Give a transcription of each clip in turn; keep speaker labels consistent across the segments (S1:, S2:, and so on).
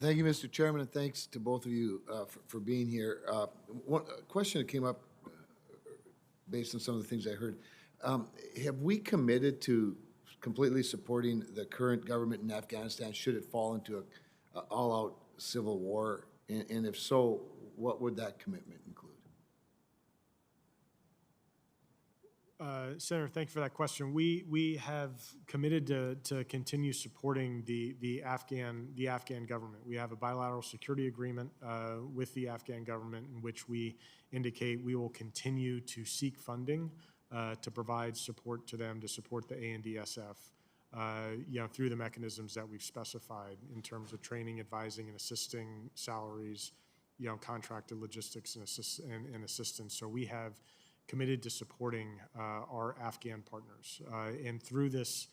S1: Thank you, Mr. Chairman, and thanks to both of you for being here. One question that came up based on some of the things I heard. Have we committed to completely supporting the current government in Afghanistan should it fall into an all-out civil war? And if so, what would that commitment include?
S2: Senator, thank you for that question. We have committed to continue supporting the Afghan government. We have a bilateral security agreement with the Afghan government in which we indicate we will continue to seek funding to provide support to them, to support the ANDSF, through the mechanisms that we've specified in terms of training, advising, and assisting, salaries, contracted logistics and assistance. So we have committed to supporting our Afghan partners. And through this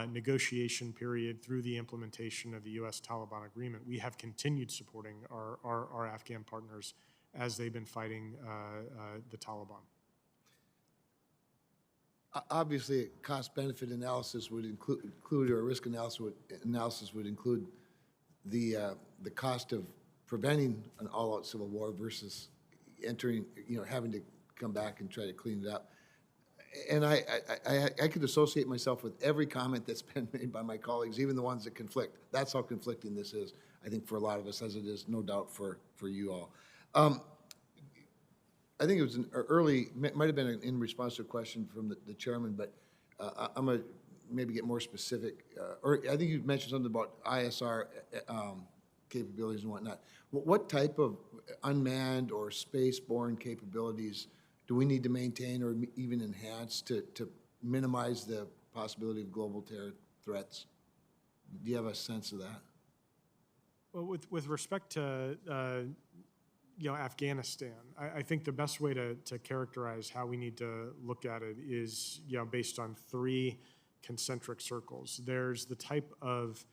S2: negotiation period, through the implementation of the U.S.-Taliban agreement, we have continued supporting our Afghan partners as they've been fighting the Taliban.
S1: Obviously, a cost-benefit analysis would include, or a risk analysis would include the cost of preventing an all-out civil war versus entering, having to come back and try to clean it up. And I could associate myself with every comment that's been made by my colleagues, even the ones that conflict. That's how conflicting this is, I think, for a lot of us, as it is, no doubt, for you all. I think it was might have been in response to a question from the chairman, but I'm going to maybe get more specific. Or I think you mentioned something about ISR capabilities and whatnot. What type of unmanned or space-borne capabilities do we need to maintain or even enhance to minimize the possibility of global terror threats? Do you have a sense of that?
S2: Well, with respect to Afghanistan, I think the best way to characterize how we need to look at it is based on three concentric circles. There's the type of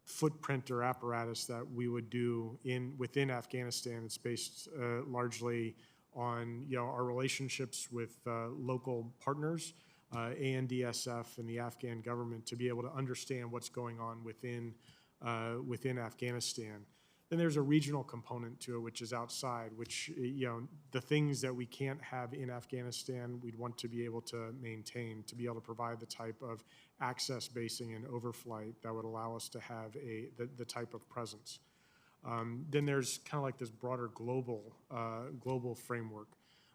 S2: footprint or apparatus that we would do within Afghanistan. It's based largely on our relationships with local partners, ANDSF and the Afghan government, to be able to understand what's going on within Afghanistan. Then there's a regional component to it, which is outside, which, the things that we can't have in Afghanistan, we'd want to be able to maintain, to be able to provide the type of access basing and overflight that would allow us to have the type of presence. Then there's kind of like this broader global framework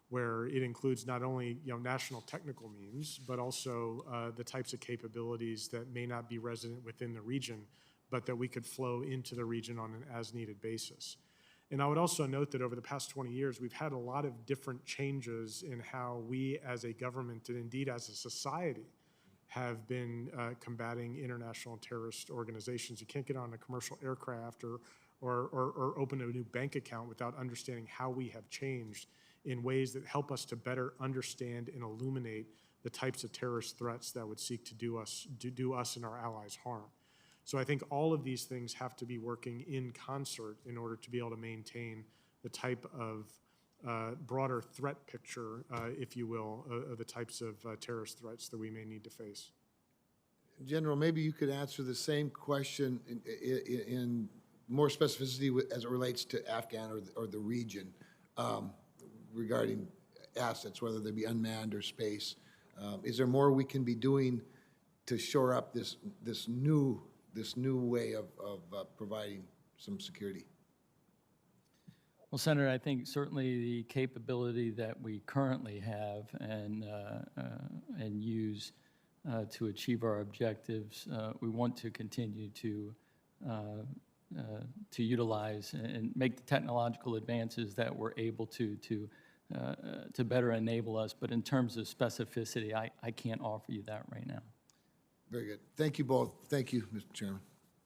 S2: where it includes not only national technical means, but also the types of capabilities that may not be resident within the region, but that we could flow into the region on an as-needed basis. And I would also note that over the past 20 years, we've had a lot of different changes in how we as a government and indeed as a society have been combating international terrorist organizations. You can't get on a commercial aircraft or open a new bank account without understanding how we have changed in ways that help us to better understand and illuminate the types of terrorist threats that would seek to do us and our allies harm. So I think all of these things have to be working in concert in order to be able to maintain the type of broader threat picture, if you will, of the types of terrorist threats that we may need to face.
S1: General, maybe you could answer the same question in more specificity as it relates to Afghan or the region regarding assets, whether they be unmanned or space. Is there more we can be doing to shore up this new way of providing some security?
S3: Well, Senator, I think certainly the capability that we currently have and use to achieve our objectives, we want to continue to utilize and make the technological advances that we're able to better enable us. But in terms of specificity, I can't offer you that right now.
S1: Very good. Thank you both. Thank you, Mr. Chairman.